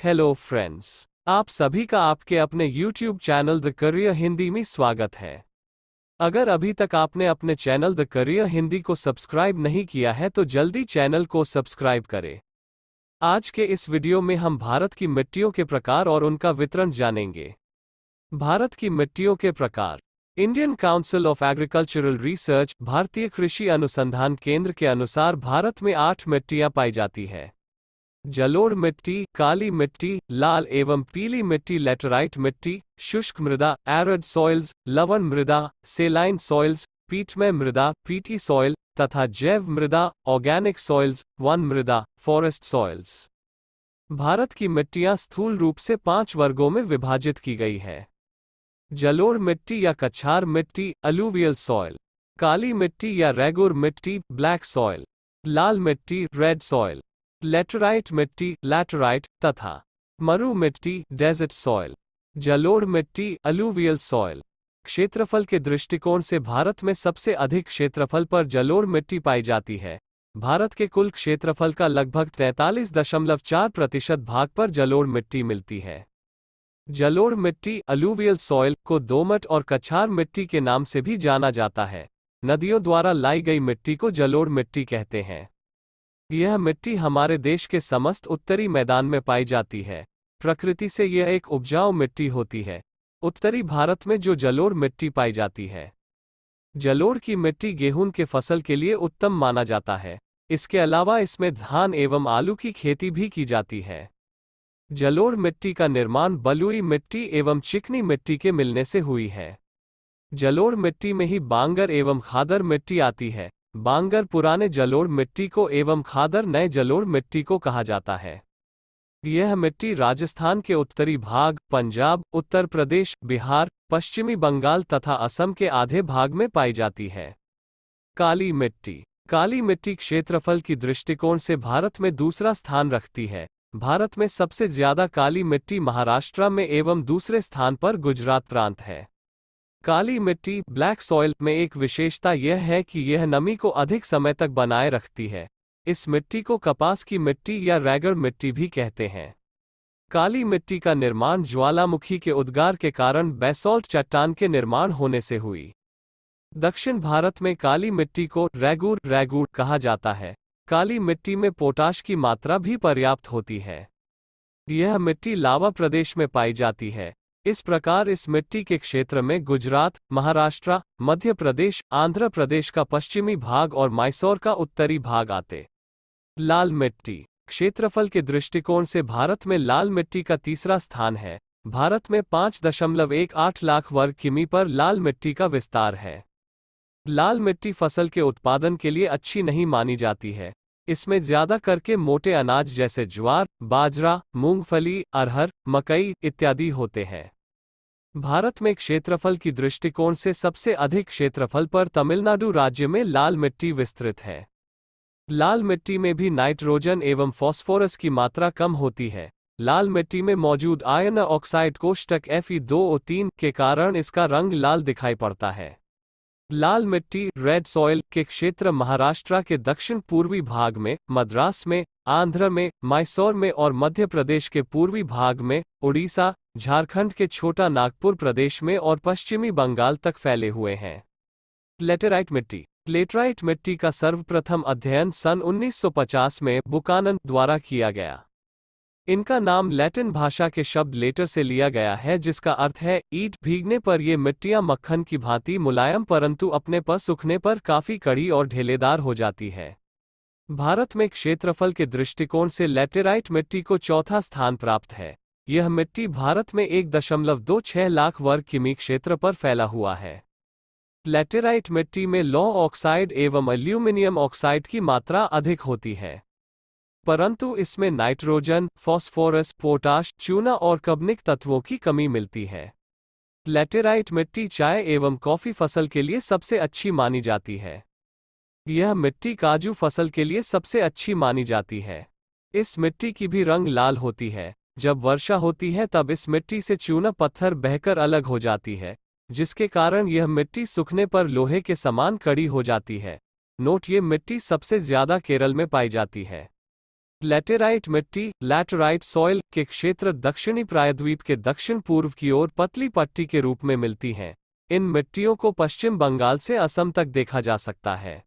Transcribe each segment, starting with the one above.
Hello friends, आप सभी का आपके अपने YouTube channel the career Hindi में स्वागत है। अगर अभी तक आपने अपने चैनल द करियर हिंदी को सब्सक्राइब नहीं किया है तो जल्दी चैनल को सब्सक्राइब करें। आज के इस वीडियो में हम भारत की मिट्टियों के प्रकार और उनका वितरण जानेंगे। भारत की मिट्टियों के प्रकार। Indian council of agricultural research भारतीय कृषि अनुसंधान केंद्र के अनुसार भारत में 8 मिट्टियां पाई जाती है। जलोढ़ मिट्टी, काली मिट्टी, लाल एवं पीली मिट्टी, लेटराइट मिट्टी, शुष्क मृदा, एरिड सॉइल्स, लवण मृदा, सेलाइन सॉइल्स, पीटमय मृदा, पीटी सॉइल तथा जैव मृदा, ऑर्गेनिक सॉइल्स, वन मृदा, फॉरेस्ट सॉइल्स। भारत की मिट्टियां स्थूल रूप से 5 वर्गों में विभाजित की गई है। जलोढ़ मिट्टी या कछार मिट्टी, अलूवियल सॉइल। काली मिट्टी या रेगुर मिट्टी, ब्लैक सॉइल। लाल मिट्टी, रेड सॉइल। लेटराइट मिट्टी, लैटराइट तथा मरु मिट्टी, डेजर्ट सॉइल। जलोढ़ मिट्टी, अलूवियल सॉइल। क्षेत्रफल के दृष्टिकोण से भारत में सबसे अधिक क्षेत्रफल पर जलोढ़ मिट्टी पाई जाती है। भारत के कुल क्षेत्रफल का लगभग 43.4% भाग पर जलोढ़ मिट्टी मिलती है। जलोढ़ मिट्टी, अलूवियल सॉइल को दोमट और कछार मिट्टी के नाम से भी जाना जाता है। नदियों द्वारा लाई गई मिट्टी को जलोढ़ मिट्टी कहते हैं। यह मिट्टी हमारे देश के समस्त उत्तरी मैदान में पाई जाती है। प्रकृति से यह एक उपजाऊ मिट्टी होती है। उत्तरी भारत में जो जलोढ़ मिट्टी पाई जाती है। जलोढ़ की मिट्टी गेहूं के फसल के लिए उत्तम माना जाता है। इसके अलावा इसमें धान एवं आलू की खेती भी की जाती है। जलोढ़ मिट्टी का निर्माण बलुई मिट्टी एवं चिकनी मिट्टी के मिलने से हुई है। जलोढ़ मिट्टी में ही बांगर एवं खादर मिट्टी आती है। बांगर पुराने जलोढ़ मिट्टी को एवं खादर नए जलोढ़ मिट्टी को कहा जाता है। यह मिट्टी राजस्थान के उत्तरी भाग, पंजाब, उत्तर प्रदेश, बिहार, पश्चिमी बंगाल तथा असम के आधे भाग में पाई जाती है। काली मिट्टी। काली मिट्टी क्षेत्रफल की दृष्टिकोण से भारत में दूसरा स्थान रखती है। भारत में सबसे ज्यादा काली मिट्टी महाराष्ट्र में एवं दूसरे स्थान पर गुजरात प्रांत है। काली मिट्टी, ब्लैक सॉइल में एक विशेषता यह है कि यह नमी को अधिक समय तक बनाए रखती है। इस मिट्टी को कपास की मिट्टी या रैगर मिट्टी भी कहते हैं। काली मिट्टी का निर्माण ज्वालामुखी के उद्गार के कारण बेसॉल्ट चट्टान के निर्माण होने से हुई। दक्षिण भारत में काली मिट्टी को रैगूर कहा जाता है। काली मिट्टी में पोटाश की मात्रा भी पर्याप्त होती है। यह मिट्टी लावा प्रदेश में पाई जाती है। इस प्रकार इस मिट्टी के क्षेत्र में गुजरात, महाराष्ट्र, मध्य प्रदेश, आंध्र प्रदेश का पश्चिमी भाग और मैसूर का उत्तरी भाग आते। लाल मिट्टी। क्षेत्रफल के दृष्टिकोण से भारत में लाल मिट्टी का तीसरा स्थान है। भारत में 5.18 लाख वर्ग किमी पर लाल मिट्टी का विस्तार है। लाल मिट्टी फसल के उत्पादन के लिए अच्छी नहीं मानी जाती है। इसमें ज्यादा करके मोटे अनाज जैसे ज्वार, बाजरा, मूंगफली, अरहर, मकई इत्यादि होते हैं। भारत में क्षेत्रफल की दृष्टिकोण से सबसे अधिक क्षेत्रफल पर तमिलनाडु राज्य में लाल मिट्टी विस्तृत है। लाल मिट्टी में भी नाइट्रोजन एवं फास्फोरस की मात्रा कम होती है। लाल मिट्टी में मौजूद आयरन ऑक्साइड कोष्टक Fe2O3 के कारण इसका रंग लाल दिखाई पड़ता है। लाल मिट्टी, रेड सॉइल के क्षेत्र महाराष्ट्र के दक्षिण पूर्वी भाग में, मद्रास में, आंध्र में, मैसूर में और मध्य प्रदेश के पूर्वी भाग में, उड़ीसा, झारखंड के छोटा नागपुर प्रदेश में और पश्चिमी बंगाल तक फैले हुए हैं। लेटेराइट मिट्टी। लेटराइट मिट्टी का सर्वप्रथम अध्ययन सन 1950 में बुकानन द्वारा किया गया। इनका नाम लैटिन भाषा के शब्द लेटर से लिया गया है, जिसका अर्थ है ईट। भीगने पर ये मिट्टियां मक्खन की भांति मुलायम परंतु अपने पर सूखने पर काफी कड़ी और ढेलेदार हो जाती है। भारत में क्षेत्रफल के दृष्टिकोण से लेटेराइट मिट्टी को चौथा स्थान प्राप्त है। यह मिट्टी भारत में 1.26 लाख वर्ग किमी क्षेत्र पर फैला हुआ है। लेटेराइट मिट्टी में लौह ऑक्साइड एवं एल्यूमिनियम ऑक्साइड की मात्रा अधिक होती है, परंतु इसमें नाइट्रोजन, फास्फोरस, पोटाश, चूना और कार्बनिक तत्वों की कमी मिलती है। लेटेराइट मिट्टी चाय एवं कॉफी फसल के लिए सबसे अच्छी मानी जाती है। यह मिट्टी काजू फसल के लिए सबसे अच्छी मानी जाती है। इस मिट्टी की भी रंग लाल होती है। जब वर्षा होती है तब इस मिट्टी से चूना पत्थर बहकर अलग हो जाती है, जिसके कारण यह मिट्टी सूखने पर लोहे के समान कड़ी हो जाती है। नोट: ये मिट्टी सबसे ज्यादा केरल में पाई जाती है। लैटेराइट मिट्टी, लैटेराइट सॉइल के क्षेत्र दक्षिणी प्रायद्वीप के दक्षिण पूर्व की ओर पतली पट्टी के रूप में मिलती हैं। इन मिट्टियों को पश्चिम बंगाल से असम तक देखा जा सकता है।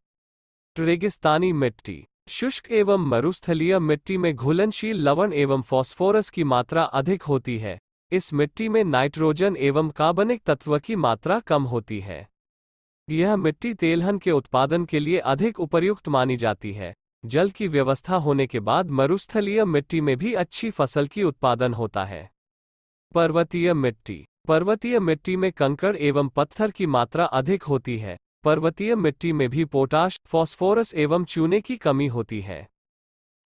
रेगिस्तानी मिट्टी, शुष्क एवं मरुस्थलीय मिट्टी में घुलनशील लवण एवं फास्फोरस की मात्रा अधिक होती है। इस मिट्टी में नाइट्रोजन एवं कार्बनिक तत्व की मात्रा कम होती है। यह मिट्टी तेलहन के उत्पादन के लिए अधिक उपयुक्त मानी जाती है। जल की व्यवस्था होने के बाद मरुस्थलीय मिट्टी में भी अच्छी फसल की उत्पादन होता है। पर्वतीय मिट्टी, पर्वतीय मिट्टी में कंकड़ एवं पत्थर की मात्रा अधिक होती है। पर्वतीय मिट्टी में भी पोटाश, फास्फोरस एवं चूने की कमी होती है।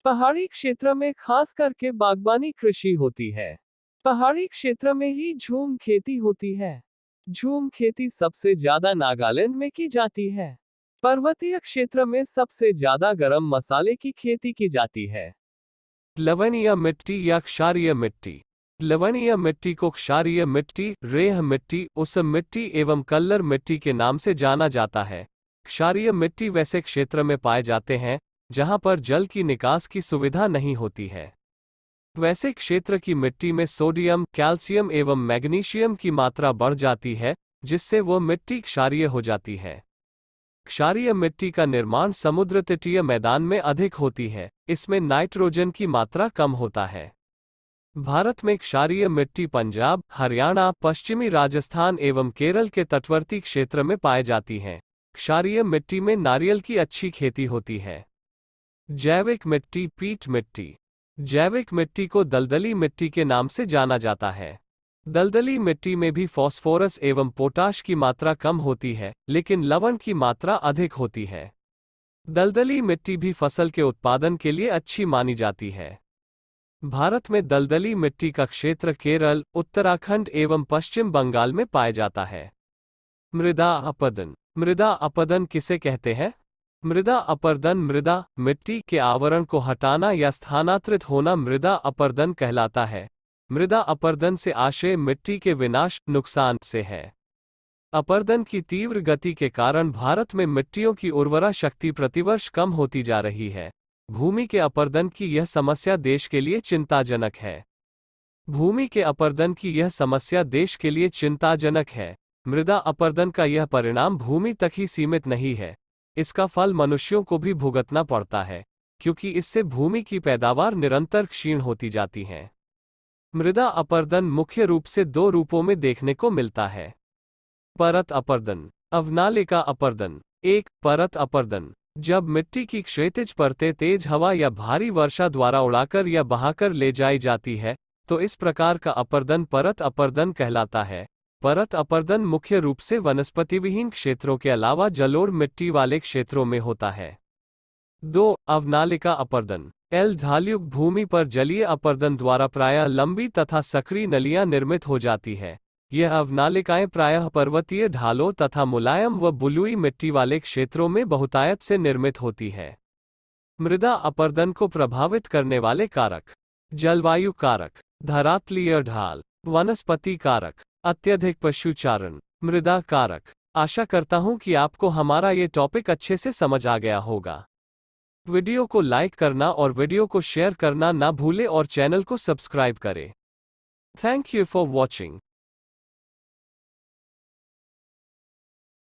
पहाड़ी क्षेत्र में खास करके बागबानी कृषि होती है। पहाड़ी क्षेत्र में ही झूम खेती होती है। झूम खेती सबसे ज्यादा नागालैंड में की जाती है। पर्वतीय क्षेत्र में सबसे ज्यादा गरम मसाले की खेती की जाती है। लवणीय मिट्टी या क्षारीय मिट्टी, लवणीय मिट्टी को क्षारीय मिट्टी, रेह मिट्टी, उस मिट्टी एवं कल्लर मिट्टी के नाम से जाना जाता है। क्षारीय मिट्टी वैसे क्षेत्र में पाए जाते हैं जहां पर जल की निकास की सुविधा नहीं होती है। वैसे क्षेत्र की मिट्टी में सोडियम, कैल्शियम एवं मैग्नीशियम की मात्रा बढ़ जाती है, जिससे वो मिट्टी क्षारीय हो जाती है। क्षारीय मिट्टी का निर्माण समुद्र तटीय मैदान में अधिक होती है। इसमें नाइट्रोजन की मात्रा कम होता है। भारत में क्षारीय मिट्टी पंजाब, हरियाणा, पश्चिमी राजस्थान एवं केरल के तटवर्ती क्षेत्र में पाए जाती हैं। क्षारीय मिट्टी में नारियल की अच्छी खेती होती है। जैविक मिट्टी, पीट मिट्टी, जैविक मिट्टी को दलदली मिट्टी के नाम से जाना जाता है। दलदली मिट्टी में भी फास्फोरस एवं पोटाश की मात्रा कम होती है, लेकिन लवण की मात्रा अधिक होती है। दलदली मिट्टी भी फसल के उत्पादन के लिए अच्छी मानी जाती है। भारत में दलदली मिट्टी का क्षेत्र केरल, उत्तराखंड एवं पश्चिम बंगाल में पाया जाता है। मृदा अपरदन, मृदा अपरदन किसे कहते हैं? मृदा अपरदन मृदा, मिट्टी के आवरण को हटाना या स्थानांतरित होना मृदा अपरदन कहलाता है। मृदा अपरदन से आशय मिट्टी के विनाश, नुकसान से है। अपरदन की तीव्र गति के कारण भारत में मिट्टियों की उर्वरा शक्ति प्रतिवर्ष कम होती जा रही है। भूमि के अपरदन की यह समस्या देश के लिए चिंताजनक है। भूमि के अपरदन की यह समस्या देश के लिए चिंताजनक है। मृदा अपरदन का यह परिणाम भूमि तक ही सीमित नहीं है। इसका फल मनुष्यों को भी भुगतना पड़ता है, क्योंकि इससे भूमि की पैदावार निरंतर क्षीण होती जाती है। मृदा अपरदन मुख्य रूप से दो रूपों में देखने को मिलता है। परत अपरदन, अवनालिका अपरदन। एक, परत अपरदन, जब मिट्टी की क्षैतिज परतें तेज हवा या भारी वर्षा द्वारा उड़ाकर या बहाकर ले जाई जाती है, तो इस प्रकार का अपरदन परत अपरदन कहलाता है। परत अपरदन मुख्य रूप से वनस्पतिविहीन क्षेत्रों के अलावा जलोढ़ मिट्टी वाले क्षेत्रों में होता है। 2, अवनालिका अपरदन। एल ढालयुक्त भूमि पर जलीय अपरदन द्वारा प्रायः लंबी तथा सक्रिय नलियां निर्मित हो जाती है। यह अवनालिकाएं प्रायः पर्वतीय ढालों तथा मुलायम व बलुई मिट्टी वाले क्षेत्रों में बहुतायत से निर्मित होती है। मृदा अपरदन को प्रभावित करने वाले कारक: जलवायु कारक, धरातलीय ढाल, वनस्पति कारक, अत्यधिक पशुचारण, मृदा कारक। आशा करता हूं कि आपको हमारा ये टॉपिक अच्छे से समझ आ गया होगा। वीडियो को लाइक करना और वीडियो को शेयर करना ना भूले और चैनल को सब्सक्राइब करें। Thank you for watching.